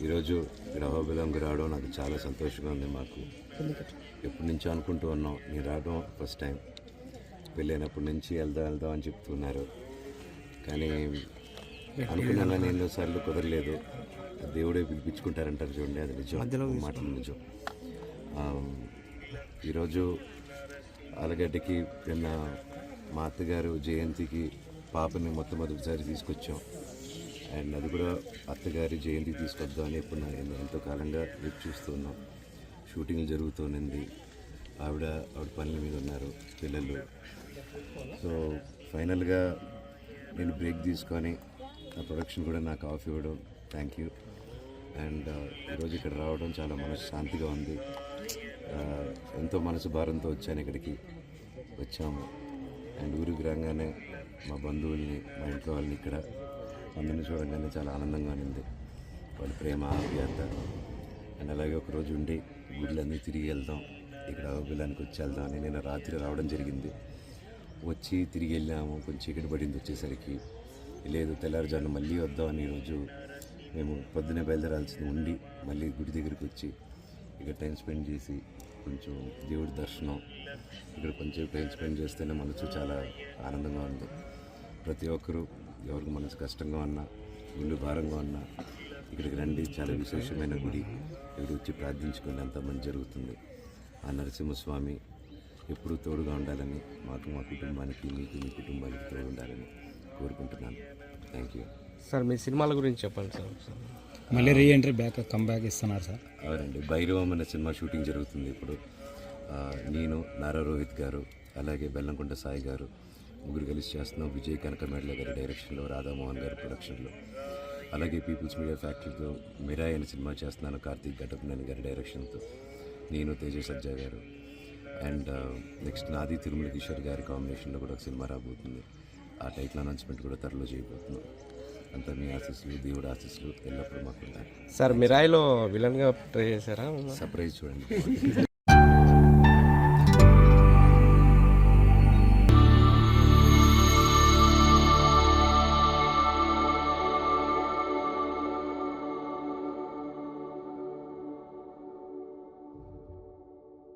ఈరోజు ఇక్కడ అహోబిలంకి రావడం నాకు చాలా సంతోషంగా ఉంది. మాకు ఎప్పటి నుంచో అనుకుంటూ ఉన్నాం, నేను రావడం ఫస్ట్ టైం. పెళ్ళైనప్పటి నుంచి వెళ్దాం అని చెప్తున్నారు, కానీ అనుకున్నాను కానీ ఎన్నోసార్లు కుదరలేదు. దేవుడే పిలిపించుకుంటారంటారు చూడండి, అది నిజం, మాటలు నిజం. ఈరోజు ఆలగడ్డకి నిన్న మా అత్తగారు జయంతికి పాపని మొట్టమొదటిసారి తీసుకొచ్చాం. అండ్ అది కూడా అత్తగారి జయంతికి తీసుకొద్దామని ఇప్పుడు ఎంతో కాలంగా వెయిట్ చూస్తున్నాం. షూటింగ్లు జరుగుతూనింది, ఆవిడ పనుల మీద ఉన్నారు, పిల్లలు. సో ఫైనల్గా నేను బ్రేక్ తీసుకొని ఆ ప్రొడక్షన్ కూడా నాకు ఆఫ్ ఇవ్వడం థ్యాంక్ యూ. అండ్ ఈరోజు ఇక్కడ రావడం చాలా మనశ్శాంతిగా ఉంది. ఎంతో మనసు భారంతో వచ్చాను, ఇక్కడికి వచ్చాము. అండ్ ఊరికి రాగానే మా బంధువుల్ని, మా ఇంట్లో వాళ్ళని ఇక్కడ అందరిని చూడగానే చాలా ఆనందంగా ఉంది. వాళ్ళ ప్రేమ, ఆప్యాయత. అండ్ అలాగే ఒకరోజు ఉండి గుడ్లన్నీ తిరిగి వెళ్దాం, ఇక్కడ అహోబిలానికి వచ్చి వెళ్దాం అని నేను రాత్రి రావడం జరిగింది. వచ్చి తిరిగి వెళ్ళాము, కొంచెం చీకటి పడింది వచ్చేసరికి. లేదు తెల్లారుజాను మళ్ళీ వద్దామని ఈరోజు మేము పొద్దున్నే బయలుదేరాల్సింది ఉండి మళ్ళీ గుడి దగ్గరికి వచ్చి ఇక్కడ టైం స్పెండ్ చేసి కొంచెం దేవుడి దర్శనం, ఇక్కడ కొంచెం టైం స్పెండ్ చేస్తేనే మనసు చాలా ఆనందంగా ఉంది. ప్రతి ఒక్కరూ ఎవరికి మనసు కష్టంగా ఉన్నా, గుళ్ళు భారంగా ఉన్నా ఇక్కడికి రండి. చాలా విశేషమైన గుడి, ఇక్కడ వచ్చి ప్రార్థించుకుని అంత మంచి జరుగుతుంది. ఆ నరసింహస్వామి ఎప్పుడూ తోడుగా ఉండాలని, మాకు, మా కుటుంబానికి, మీకు, మీ కుటుంబానికి తోడు ఉండాలని కోరుకుంటున్నాను. Thank you sir. మీ సినిమాల గురించి చెప్పండి సార్. మళ్ళీ రీఎంట్రీ కమ్బ్యాక్ ఇస్తున్నారు సార్? అవునండి, భైరవం అనే సినిమా షూటింగ్ జరుగుతుంది ఇప్పుడు. నేను, నారా రోహిత్ గారు, అలాగే బెల్లంకొండ సాయి గారు ముగ్గురు కలిసి చేస్తున్నాం. విజయ్ కనకమేడల గారి డైరెక్షన్లో, రాధామోహన్ గారి ప్రొడక్షన్లో. అలాగే పీపుల్స్ మీడియా ఫ్యాక్టరీతో మిరాయ్ అనే సినిమా చేస్తున్నాను, కార్తీక్ ఘటప్నేని గారి డైరెక్షన్తో. నేను, తేజ సజ్జా గారు. అండ్ నెక్స్ట్ నాది తిరుమల కిషోర్ గారి కాంబినేషన్లో కూడా ఒక సినిమా రాబోతుంది. ఆ టైటిల్ అనౌన్స్మెంట్ కూడా త్వరలో చేయబోతున్నాం. అంతా మీ ఆశీస్సులు, దేవుడు ఆశీస్సులు ఎల్లప్పుడూ మాకు ఉంటాయి. సార్ మిరాయిలో విలన్గా ట్రై చేశారా? సర్ప్రైజ్ చూడండి.